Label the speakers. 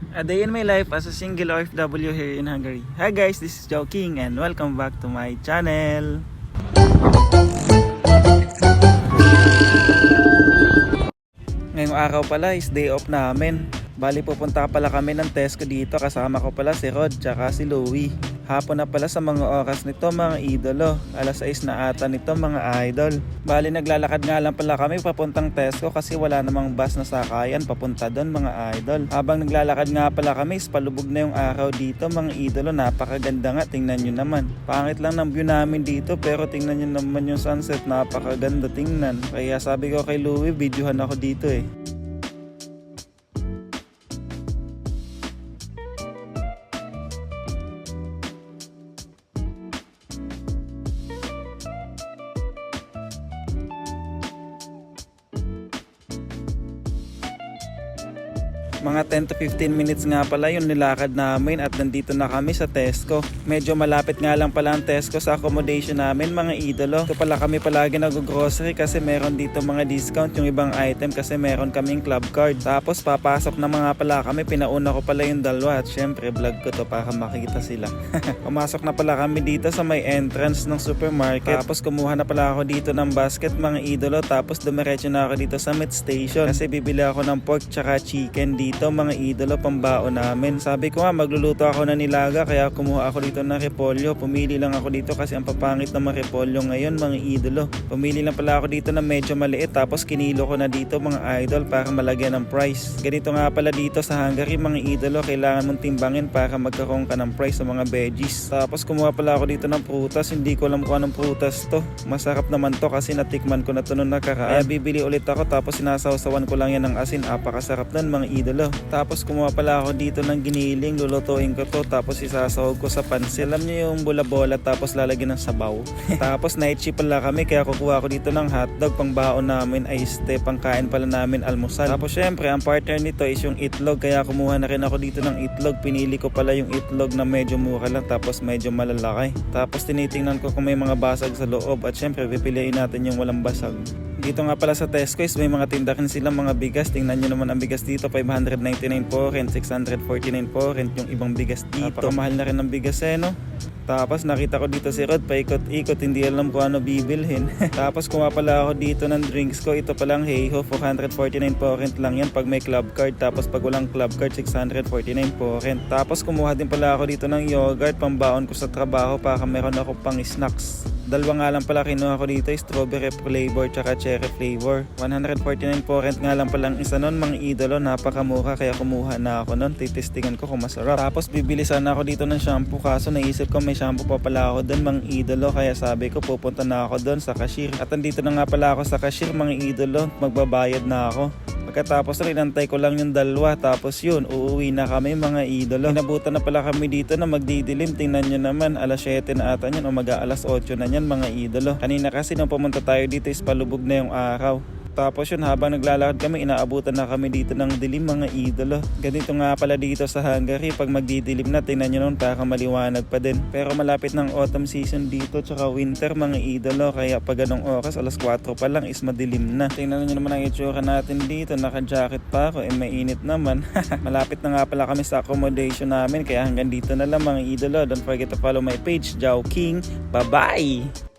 Speaker 1: A day in my life as a single OFW here in Hungary. Hi guys, this is Joe King and welcome back to my channel. Ngayong araw pala is day off namin. Bali pupunta pala kami ng Tesco dito, kasama ko pala si Rod tsaka si Louie. Hapon na pala sa mga oras nito mga idolo, alas 6 na ata nito mga idol. Bali naglalakad nga lang pala kami papuntang Tesco kasi wala namang bus na sakayan papunta doon mga idol. Habang naglalakad nga pala kami, palubog na yung araw dito mga idolo, napakaganda nga, tingnan nyo naman. Pangit lang ng view namin dito pero tingnan nyo naman yung sunset, napakaganda tingnan. Kaya sabi ko kay Louie, videohan ako dito eh. Mga 10 to 15 minutes nga pala yung nilakad namin at nandito na kami sa Tesco. Medyo malapit nga lang pala ang Tesco sa accommodation namin mga idolo. Ito pala kami palagi nag-grocery kasi meron dito mga discount yung ibang item kasi meron kaming club card. Tapos papasok na mga pala kami, pinauna ko pala yung dalawa at syempre vlog ko to para makita sila. Pumasok na pala kami dito sa may entrance ng supermarket. Tapos kumuha na pala ako dito ng basket mga idolo. Tapos dumiretso na ako dito sa meat station kasi bibili ako ng pork tsaka chicken dito mga idolo, pambaon namin. Sabi ko nga magluluto ako na nilaga kaya kumuha ako dito ng repolyo. Pumili lang ako dito kasi ang papangit ng mga repolyo ngayon mga idolo. Pumili lang pala ako dito na medyo maliit tapos kinilo ko na dito mga idol para malagyan ng price. Ganito nga pala dito sa Hungary mga idolo, kailangan mong timbangin para magkaroon ka ng price sa mga veggies. Tapos kumuha pala ako dito ng prutas, hindi ko alam kung anong prutas to. Masarap naman to kasi natikman ko na to noong nakaraan. Kaya bibili ulit ako tapos sinasawsawan ko lang yan ng asin, apakasarap nun mga idolo. Tapos kumuha pala ako dito ng giniling, lulutuin ko to tapos isasahog ko sa pansit. Alam nyo yung bola-bola tapos lalagyan ng sabaw. Tapos night shift pala kami kaya kukuha ko dito ng hotdog, pang baon namin ay pangkain pala namin almusal. Tapos syempre ang partner nito is yung itlog kaya kumuha na rin ako dito ng itlog. Pinili ko pala yung itlog na medyo mura lang tapos medyo malalaki. Tapos tinitingnan ko kung may mga basag sa loob at syempre pipiliin natin yung walang basag. Dito nga pala sa Tesco is may mga tindahan silang mga bigas. Tingnan nyo naman ang bigas dito, 599 po rin, 649 po rin yung ibang bigas dito. Napakamahal na rin ng bigas no? Tapos nakita ko dito si Rod, paikot-ikot, hindi alam kung ano bibilhin. Tapos kumuha pala ako dito ng drinks ko. Ito palang Heiho, 449 po rin lang yan pag may club card. Tapos pag walang club card, 649 po rin. Tapos kumuha din pala ako dito ng yogurt, pambaon ko sa trabaho para meron ako pang snacks. Dalawa nga lang pala kinuha ko dito, strawberry flavor tsaka cherry flavor. 149 po rent nga lang palang isa nun mga idolo, napakamura kaya kumuha na ako nun. Titistingan ko kung masarap. Tapos bibili sana ako dito ng shampoo kaso naisip ko may shampoo pa pala ako dun mga idolo kaya sabi ko pupunta na ako dun sa cashier. At andito na nga pala ako sa cashier mga idolo, magbabayad na ako. Pagkatapos rin, antay ko lang yung dalawa. Tapos yun, uuwi na kami mga idolo. Inabutan na pala kami dito na magdidilim. Tingnan nyo naman, alas 7 na ata yan o mag-aalas 8 na yan mga idolo. Kanina kasi nung pumunta tayo dito is palubog na yung araw. Tapos yun, habang naglalakad kami, inaabutan na kami dito ng dilim mga idolo. Ganito nga pala dito sa Hungary, pag magdidilim na, tingnan nyo nun, para maliwanag pa din. Pero malapit ng autumn season dito, tsaka winter mga idolo. Kaya pag anong oras, alas 4 pa lang is madilim na. Tingnan nyo naman ang itsura natin dito, naka-jacket pa ako, mainit naman. Malapit na nga pala kami sa accommodation namin, kaya hanggang dito na lang mga idolo. Don't forget to follow my page, Joe King. Bye-bye!